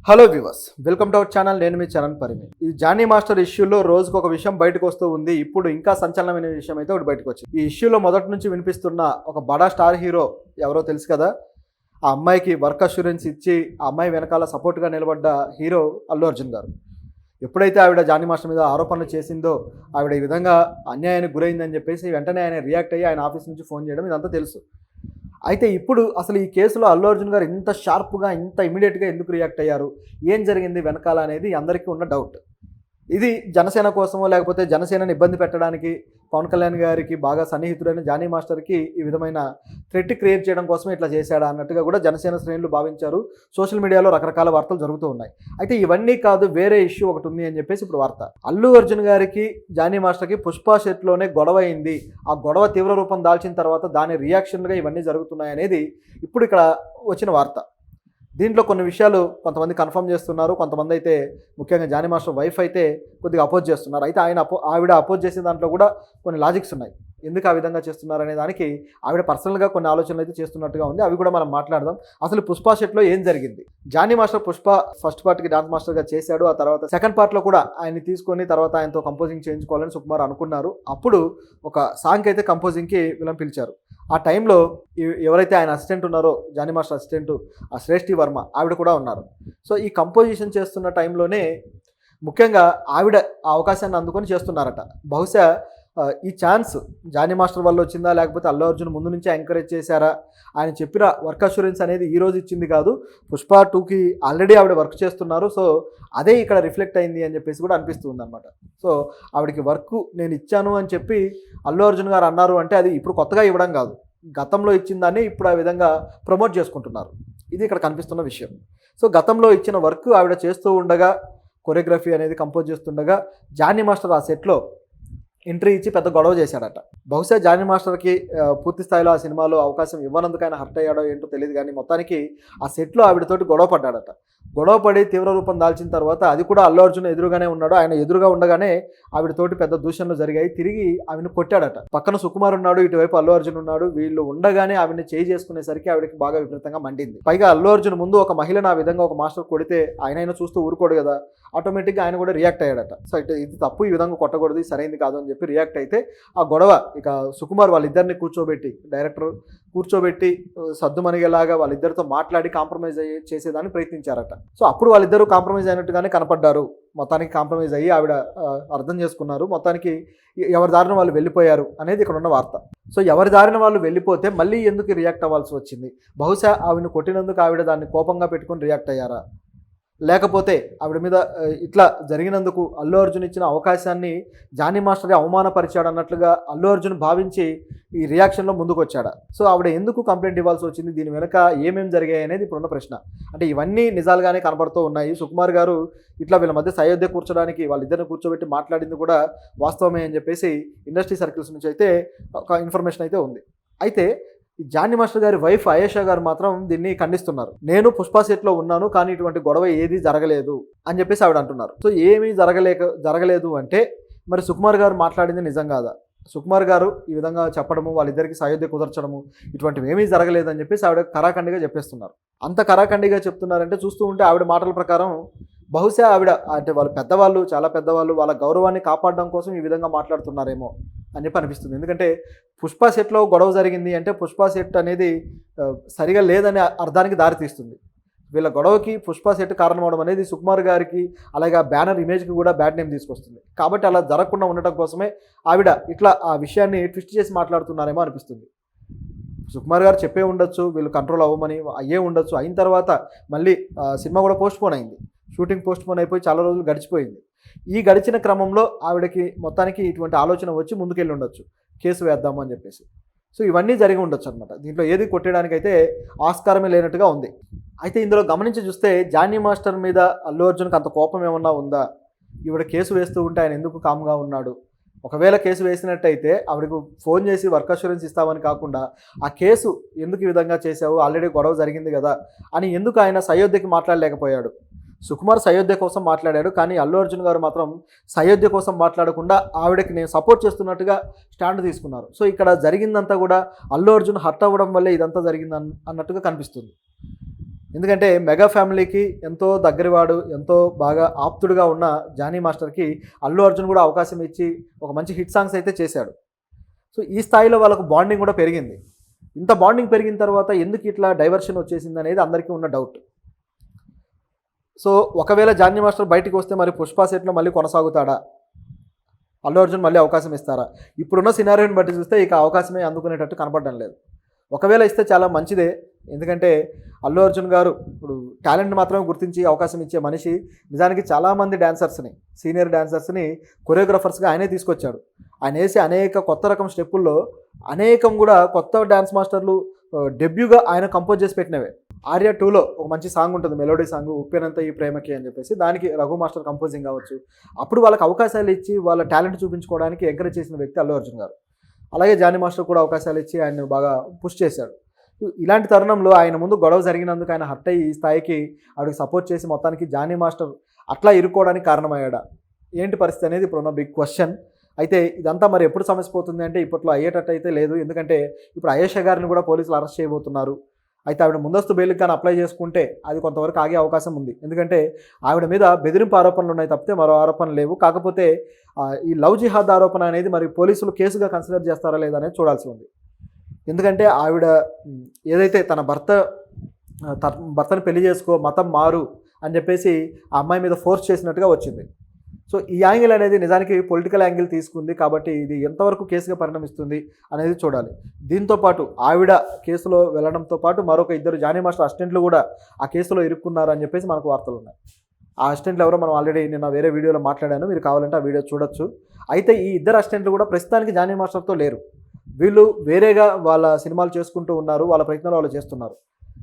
Hello viewers, welcome to our channel. నేను మీ చరణ్ పరిమి. ఈ Johnny master ఇష్యూలో రోజుకు ఒక విషయం బయటకు వస్తూ ఉంది. ఇప్పుడు ఇంకా సంచలనమైన విషయం అయితే ఒకటి బయటకు వచ్చింది. ఈ ఇష్యూలో మొదటి నుంచి వినిపిస్తున్న ఒక బడా స్టార్ హీరో ఎవరో తెలుసు కదా. ఆ అమ్మాయికి వర్క్ అష్యూరెన్స్ ఇచ్చి ఆ అమ్మాయి వెనకాల సపోర్ట్గా నిలబడ్డ హీరో అల్లు అర్జున్ గారు. ఎప్పుడైతే ఆవిడ జానీ మాస్టర్ మీద ఆరోపణలు చేసిందో, ఆవిడ ఈ విధంగా అన్యాయానికి గురైందని చెప్పేసి వెంటనే ఆయన రియాక్ట్ అయ్యి ఆయన ఆఫీస్ నుంచి ఫోన్ చేయడం ఇదంతా తెలుసు. అయితే ఇప్పుడు అసలు ఈ కేసులో అల్లు అర్జున్ గారు ఇంత షార్ప్గా ఇంత ఇమీడియట్గా ఎందుకు రియాక్ట్ అయ్యారు, ఏం జరిగింది వెనకాల అనేది అందరికీ ఉన్న డౌట్. ఇది జనసేన కోసమో లేకపోతే జనసేనని ఇబ్బంది పెట్టడానికి పవన్ కళ్యాణ్ గారికి బాగా సన్నిహితుడైన జానీ మాస్టర్కి ఈ విధమైన థ్రెట్ క్రియేట్ చేయడం కోసమే ఇట్లా చేశాడా అన్నట్టుగా కూడా జనసేన శ్రేణులు భావించారు. సోషల్ మీడియాలో రకరకాల వార్తలు జరుగుతూ ఉన్నాయి. అయితే ఇవన్నీ కాదు, వేరే ఇష్యూ ఒకటి ఉంది అని చెప్పేసి ఇప్పుడు వార్త. అల్లు అర్జున్ గారికి జానీ మాస్టర్కి పుష్ప సెట్లోనే గొడవ అయింది. ఆ గొడవ తీవ్ర రూపం దాల్చిన తర్వాత దాని రియాక్షన్గా ఇవన్నీ జరుగుతున్నాయి అనేది ఇప్పుడు ఇక్కడ వచ్చిన వార్త. దీంట్లో కొన్ని విషయాలు కొంతమంది కన్ఫర్మ్ చేస్తున్నారు, కొంతమంది అయితే ముఖ్యంగా జానీ మాస్టర్ వైఫ్ అయితే కొద్దిగా అపోజ్ చేస్తున్నారు. అయితే ఆవిడ అపోజ్ చేసిన దాంట్లో కూడా కొన్ని లాజిక్స్ ఉన్నాయి. ఎందుకు ఆ విధంగా చేస్తున్నారు అనే దానికి ఆవిడ పర్సనల్గా కొన్ని ఆలోచనలు అయితే చేస్తున్నట్టుగా ఉంది. అవి కూడా మనం మాట్లాడదాం. అసలు పుష్ప సెట్లో ఏం జరిగింది? జానీ మాస్టర్ పుష్ప ఫస్ట్ పార్ట్కి డాన్స్ మాస్టర్గా చేశాడు. ఆ తర్వాత సెకండ్ పార్ట్లో కూడా ఆయన్ని తీసుకొని తర్వాత ఆయనతో కంపోజింగ్ చేయించుకోవాలని సుకుమార్ అనుకున్నారు. అప్పుడు ఒక సాంగ్ అయితే కంపోజింగ్కి వీళ్ళని పిలిచారు. ఆ టైంలో ఎవరైతే ఆయన అసిస్టెంట్ ఉన్నారో, జానీ మాస్టర్ అసిస్టెంట్ ఆ శ్రేష్ఠి వర్మ, ఆవిడ కూడా ఉన్నారు. సో ఈ కంపోజిషన్ చేస్తున్న టైంలోనే ముఖ్యంగా ఆవిడ ఆ అవకాశాన్ని అందుకొని చేస్తున్నారట. బహుశా ఈ ఛాన్స్ జానీ మాస్టర్ వల్ల వచ్చిందా, లేకపోతే అల్లు అర్జున్ ముందు నుంచే ఎంకరేజ్ చేశారా? ఆయన చెప్పిన వర్క్ అష్యూరెన్స్ అనేది ఈ రోజు ఇచ్చింది కాదు, పుష్ప 2కి ఆల్రెడీ ఆవిడ వర్క్ చేస్తున్నారు. సో అదే ఇక్కడ రిఫ్లెక్ట్ అయింది అని చెప్పేసి కూడా అనిపిస్తుంది అనమాట. సో ఆవిడకి వర్క్ నేను ఇచ్చాను అని చెప్పి అల్లు అర్జున్ గారు అన్నారు అంటే అది ఇప్పుడు కొత్తగా ఇవ్వడం కాదు, గతంలో ఇచ్చిన దాన్ని ఇప్పుడు ఆ విధంగా ప్రమోట్ చేసుకుంటున్నారు. ఇది ఇక్కడ కనిపిస్తున్న విషయం. సో గతంలో ఇచ్చిన వర్క్ ఆవిడ చేస్తూ ఉండగా, కొరియోగ్రఫీ అనేది కంపోజ్ చేస్తుండగా జానీ మాస్టర్ ఆ సెట్లో ఎంట్రీ ఇచ్చి పెద్ద గొడవ చేశాడట. బహుశా జానీ మాస్టర్కి పూర్తి స్థాయిలో ఆ సినిమాలో అవకాశం ఇవ్వనందుకు ఆయన హర్ట్ అయ్యాడో ఏంటో తెలియదు, కానీ మొత్తానికి ఆ సెట్లో ఆవిడతోటి గొడవ పడ్డాడట. గొడవ పడి తీవ్ర రూపం దాల్చిన తర్వాత అది కూడా అల్లు అర్జున్ ఎదురుగానే ఉన్నాడు. ఆయన ఎదురుగా ఉండగానే ఆవిడతోటి పెద్ద దూషణలు జరిగాయి. తిరిగి ఆవిడని కొట్టాడట. పక్కన సుకుమార్ ఉన్నాడు, ఇటువైపు అల్లు అర్జున్ ఉన్నాడు. వీళ్ళు ఉండగానే ఆవిడని చేయి చేసుకునేసరికి ఆవిడకి బాగా విపరీతంగా మండింది. పైగా అల్లు అర్జున్ ముందు ఒక మహిళను ఆ విధంగా ఒక మాస్టర్ కొడితే ఆయన చూస్తూ ఊరుకోడు కదా, ఆటోమేటిక్గా ఆయన కూడా రియాక్ట్ అయ్యాడట. సో ఇది తప్పు, ఈ విధంగా కొట్టకూడదు, సరైనది కాదు అని చెప్పి రియాక్ట్ అయితే ఆ గొడవ ఇక సుకుమార్ వాళ్ళిద్దరిని కూర్చోబెట్టి, డైరెక్టర్ కూర్చోబెట్టి సద్దుమణిగేలాగా వాళ్ళిద్దరితో మాట్లాడి కాంప్రమైజ్ చేసేదాన్ని ప్రయత్నించారట. సో అప్పుడు వాళ్ళిద్దరూ కాంప్రమైజ్ అయినట్టుగానే కనపడ్డారు. మొత్తానికి కాంప్రమైజ్ అయ్యి ఆవిడ అర్థం చేసుకున్నారు. మొత్తానికి ఎవరి దారిన వాళ్ళు వెళ్ళిపోయారు అనేది ఇక్కడ ఉన్న వార్త. సో ఎవరి దారిన వాళ్ళు వెళ్ళిపోతే మళ్ళీ ఎందుకు రియాక్ట్ అవ్వాల్సి వచ్చింది? బహుశా ఆవిడని కొట్టినందుకు ఆవిడ దాన్ని కోపంగా పెట్టుకొని రియాక్ట్ అయ్యారా, లేకపోతే ఆవిడ మీద ఇట్లా జరిగినందుకు అల్లు అర్జున్ ఇచ్చిన అవకాశాన్ని జానీ మాస్టర్ అవమానపరిచాడు అన్నట్లుగా అల్లు అర్జున్ భావించి ఈ రియాక్షన్లో ముందుకు వచ్చాడా? సో ఆవిడ ఎందుకు కంప్లైంట్ ఇవ్వాల్సి వచ్చింది? దీని వెనక ఏమేమి జరిగాయి అనేది ఇప్పుడున్న ప్రశ్న. అంటే ఇవన్నీ నిజాలుగానే కనబడుతూ ఉన్నాయి. సుకుమార్ గారు ఇట్లా వీళ్ళ మధ్య సయోధ్య కూర్చోడానికి వాళ్ళిద్దరిని కూర్చోబెట్టి మాట్లాడింది కూడా వాస్తవమే అని చెప్పేసి ఇండస్ట్రీ సర్కిల్స్ నుంచి అయితే ఒక ఇన్ఫర్మేషన్ అయితే ఉంది. అయితే ఈ జానీ మాస్టర్ గారి వైఫ్ అయేషా గారు మాత్రం దీన్ని ఖండిస్తున్నారు. నేను పుష్ప సెట్లో ఉన్నాను, కానీ ఇటువంటి గొడవ ఏది జరగలేదు అని చెప్పేసి ఆవిడ అంటున్నారు. సో ఏమీ జరగలేదు అంటే మరి సుకుమార్ గారు మాట్లాడింది నిజం కాదా? సుకుమార్ గారు ఈ విధంగా చెప్పడము, వాళ్ళిద్దరికి సయోధ్య కుదర్చడము, ఇటువంటివి ఏమీ జరగలేదని చెప్పేసి ఆవిడ కరాఖండిగా చెప్పేస్తున్నారు. అంత కరాఖండిగా చెప్తున్నారంటే చూస్తూ ఉంటే ఆవిడ మాటల ప్రకారం బహుశా ఆవిడ అంటే వాళ్ళు పెద్దవాళ్ళు, చాలా పెద్దవాళ్ళు, వాళ్ళ గౌరవాన్ని కాపాడడం కోసం ఈ విధంగా మాట్లాడుతున్నారేమో అని చెప్పి అనిపిస్తుంది. ఎందుకంటే పుష్ప సెట్లో గొడవ జరిగింది అంటే పుష్ప సెట్ అనేది సరిగా లేదనే అర్థానికి దారితీస్తుంది. వీళ్ళ గొడవకి పుష్ప సెట్ కారణం అవడం అనేది సుకుమార్ గారికి అలాగే ఆ బ్యానర్ ఇమేజ్కి కూడా బ్యాడ్ నేమ్ తీసుకొస్తుంది. కాబట్టి అలా జరగకుండా ఉండటం కోసమే ఆవిడ ఇట్లా ఆ విషయాన్ని ట్విస్ట్ చేసి మాట్లాడుతున్నారేమో అనిపిస్తుంది. సుకుమార్ గారు చెప్పే ఉండొచ్చు వీళ్ళు కంట్రోల్ అవ్వమని, అయ్యే ఉండొచ్చు. అయిన తర్వాత మళ్ళీ సినిమా కూడా పోస్ట్పోన్ అయింది. షూటింగ్ పోస్ట్పోన్ అయిపోయి చాలా రోజులు గడిచిపోయింది. ఈ గడిచిన క్రమంలో ఆవిడకి మొత్తానికి ఇటువంటి ఆలోచన వచ్చి ముందుకెళ్ళి ఉండొచ్చు, కేసు వేద్దాము అని చెప్పేసి. సో ఇవన్నీ జరిగి ఉండొచ్చు అనమాట. దీంట్లో ఏది కొట్టేయడానికైతే ఆస్కారమే లేనట్టుగా ఉంది. అయితే ఇందులో గమనించి చూస్తే జానీ మాస్టర్ మీద అల్లు అర్జున్కి అంత కోపం ఏమన్నా ఉందా? ఈవిడ కేసు వేస్తూ ఉంటే ఆయన ఎందుకు కామ్గా ఉన్నాడు? ఒకవేళ కేసు వేసినట్టయితే ఆవిడకు ఫోన్ చేసి వర్క్ అష్యూరెన్స్ ఇస్తామని కాకుండా ఆ కేసు ఎందుకు ఈ విధంగా చేశావు, ఆల్రెడీ గొడవ జరిగింది కదా అని ఎందుకు ఆయన సయోధ్యకి మాట్లాడలేకపోయాడు? సుకుమార్ సయోధ్య కోసం మాట్లాడాడు, కానీ అల్లు అర్జున్ గారు మాత్రం సయోధ్య కోసం మాట్లాడకుండా ఆవిడకి నేను సపోర్ట్ చేస్తున్నట్టుగా స్టాండ్ తీసుకున్నారు. సో ఇక్కడ జరిగిందంతా కూడా అల్లు అర్జున్ హర్ట్ అవ్వడం వల్లే ఇదంతా జరిగింది అన్నట్టుగా కనిపిస్తుంది. ఎందుకంటే మెగా ఫ్యామిలీకి ఎంతో దగ్గరవాడు, ఎంతో బాగా ఆప్తుడుగా ఉన్న జానీ మాస్టర్‌కి అల్లు అర్జున్ కూడా అవకాశం ఇచ్చి ఒక మంచి హిట్ సాంగ్స్ అయితే చేశాడు. సో, ఈ స్థాయిలో వాళ్ళకు బాండింగ్ కూడా పెరిగింది. ఇంత బాండింగ్ పెరిగిన తర్వాత ఎందుకు ఇట్లా డైవర్షన్ వచ్చేసిందనేది అందరికీ ఉన్న డౌట్. సో, ఒకవేళ జానీ మాస్టర్ బయటికి వస్తే మరి 'పుష్ప' సెట్‌లో మళ్ళీ కొనసాగుతాడా? అల్లు అర్జున్ మళ్ళీ అవకాశం ఇస్తారా? ఇప్పుడున్న సినారియోని బట్టి చూస్తే ఇక అవకాశమే అందుకునేటట్టు కనపడడం లేదు. ఒకవేళ ఇస్తే చాలా మంచిదే. ఎందుకంటే అల్లు అర్జున్ గారు ఇప్పుడు టాలెంట్ మాత్రమే గుర్తించి అవకాశం ఇచ్చే మనిషి. నిజానికి చాలామంది డాన్సర్స్‌ని, సీనియర్ డాన్సర్స్‌ని కొరియోగ్రాఫర్స్‌గా ఆయనే తీసుకొచ్చాడు. ఆయన ఏసే అనేక కొత్త రకం స్టెప్పుల్లో అనేకం కూడా కొత్త డాన్స్ మాస్టర్లు డెబ్యూగా ఆయన కంపోజ్ చేసి పెట్టినవే. 'ఆర్య 2లో ఒక మంచి సాంగ్ ఉంటుంది, మెలోడీ సాంగ్ 'ఉప్పెనంత ఈ ప్రేమకి' అని చెప్పేసి. దానికి రఘు మాస్టర్ కంపోజింగ్ కావచ్చు. అప్పుడు వాళ్ళకి అవకాశాలు ఇచ్చి వాళ్ళ టాలెంట్ చూపించుకోవడానికి ఎంకరేజ్ చేసిన వ్యక్తి అల్లు అర్జున్ గారు. అలాగే జానీ మాస్టర్ కూడా అవకాశాలు ఇచ్చి ఆయన్ని బాగా పుష్ చేశాడు. ఇలాంటి తరుణంలో ఆయన ముందు గొడవ జరిగినందుకు ఆయన హర్ట్ అయ్యి ఈ స్థాయికి ఆవిడకి సపోర్ట్ చేసి మొత్తానికి జానీ మాస్టర్ అట్లా ఇరుక్కోవడానికి కారణమయ్యాడా? ఏంటి పరిస్థితి అనేది ఇప్పుడున్న బిగ్ క్వశ్చన్. అయితే ఇదంతా మరి ఎప్పుడు సమస్య పోతుంది అంటే ఇప్పట్లో అయ్యేటట్టు అయితే లేదు. ఎందుకంటే ఇప్పుడు అయేషా గారిని కూడా పోలీసులు అరెస్ట్ చేయబోతున్నారు. అయితే ఆవిడ ముందస్తు బెయిల్‌కి కానీ అప్లై చేసుకుంటే అది కొంతవరకు ఆగే అవకాశం ఉంది. ఎందుకంటే ఆవిడ మీద బెదిరింపు ఆరోపణలు ఉన్నాయి తప్పితే మరో ఆరోపణలు లేవు. కాకపోతే ఈ లవ్ జిహాద్ ఆరోపణ అనేది మరి పోలీసులు కేసుగా కన్సిడర్ చేస్తారా లేదా అనేది చూడాల్సి ఉంది. ఎందుకంటే ఆవిడ ఏదైతే తన భర్తని పెళ్లి చేసుకో, మతం మారు అని చెప్పేసి ఆ అమ్మాయి మీద ఫోర్స్ చేసినట్టుగా వచ్చింది. సో, ఈ యాంగిల్ అనేది నిజానికి పొలిటికల్ యాంగిల్ తీసుకుంది. కాబట్టి ఇది ఎంతవరకు కేసుగా పరిణమిస్తుంది అనేది చూడాలి. దీంతో పాటు ఆవిడ కేసులో వెళ్ళడంతో పాటు మరొక ఇద్దరు జానీ మాస్టర్ అసిస్టెంట్లు కూడా ఆ కేసులో ఇరుక్కున్నారు అని చెప్పేసి మనకు వార్తలున్నాయి. ఆ అసిస్టెంట్లు ఎవరో మనం ఆల్రెడీ నిన్న వేరే వీడియోలో మాట్లాడాను. మీరు కావాలంటే ఆ వీడియో చూడొచ్చు. అయితే ఈ ఇద్దరు అసిస్టెంట్లు కూడా ప్రస్తుతానికి జానీ మాస్టర్తో లేరు. వీళ్ళు వేరేగా వాళ్ళ సినిమాలు చేసుకుంటూ ఉన్నారు. వాళ్ళ ప్రయత్నాలు వాళ్ళు చేస్తున్నారు.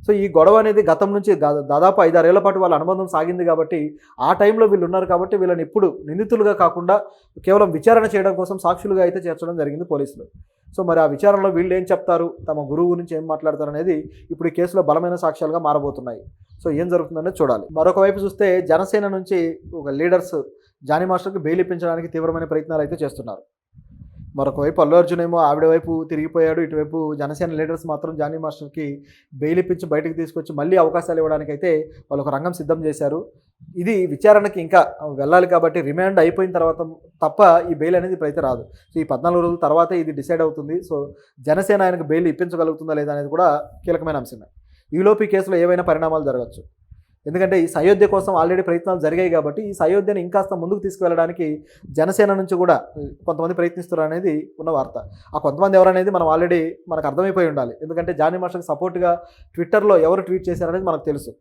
సో, ఈ గొడవ అనేది గతం నుంచి దాదాపు 5-6 ఏళ్ల పాటు వాళ్ళ అనుబంధం సాగింది కాబట్టి ఆ టైంలో వీళ్ళు ఉన్నారు కాబట్టి వీళ్ళని ఇప్పుడు నిందితులుగా కాకుండా కేవలం విచారణ చేయడం కోసం సాక్షులుగా అయితే చేర్చడం జరిగింది పోలీసులు. సో, మరి ఆ విచారణలో వీళ్ళు ఏం చెప్తారు, తమ గురువు గురించి ఏం మాట్లాడతారు అనేది ఇప్పుడు ఈ కేసులో బలమైన సాక్ష్యాలుగా మారబోతున్నాయి. సో, ఏం జరుగుతుందనేది చూడాలి. మరొక వైపు చూస్తే జనసేన నుంచి ఒక లీడర్స్ జానీ మాస్టర్కి బెయిల్ ఇప్పించడానికి తీవ్రమైన ప్రయత్నాలు అయితే చేస్తున్నారు. మరొక వైపు అల్లు అర్జున్ ఏమో ఆవిడ వైపు తిరిగిపోయాడు. ఇటువైపు జనసేన లీడర్స్ మాత్రం జానీ మాస్టర్‌కి బెయిల్ ఇప్పించి బయటకు తీసుకొచ్చి మళ్ళీ అవకాశాలు ఇవ్వడానికైతే వాళ్ళు ఒక రంగం సిద్ధం చేశారు. ఇది విచారణకి ఇంకా వెళ్ళాలి కాబట్టి రిమాండ్ అయిపోయిన తర్వాత తప్ప ఈ బెయిల్ అనేది ఇప్పుడైతే రాదు. సో, ఈ 14 రోజుల తర్వాతే ఇది డిసైడ్ అవుతుంది. సో, జనసేన ఆయనకు బెయిల్ ఇప్పించగలుగుతుందా లేదా అనేది కూడా కీలకమైన అంశమే. ఈలోపు ఈ కేసులో ఏవైనా పరిణామాలు జరగచ్చు. ఎందుకంటే ఈ సయోధ్య కోసం ఆల్రెడీ ప్రయత్నాలు జరిగాయి కాబట్టి ఈ సయోధ్యని ఇంకాస్త ముందుకు తీసుకువెళ్ళడానికి జనసేన నుంచి కూడా కొంతమంది ప్రయత్నిస్తున్నారు అనేది ఉన్న వార్త. ఆ కొంతమంది ఎవరనేది మనం ఆల్రెడీ మనకు అర్థమైపోయి ఉండాలి. ఎందుకంటే జానీ మాస్టర్కి సపోర్ట్గా ట్విట్టర్లో ఎవరు ట్వీట్ చేశారనేది మనకు తెలుసు.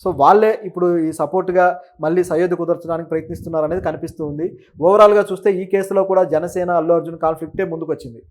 సో, వాళ్ళే ఇప్పుడు ఈ సపోర్ట్గా మళ్ళీ సయోధ్య కుదర్చడానికి ప్రయత్నిస్తున్నారు అనేది కనిపిస్తూ ఉంది. ఓవరాల్గా చూస్తే ఈ కేసులో కూడా జనసేన అల్లు అర్జున్ కాన్ఫ్లిక్టే ముందుకు వచ్చింది.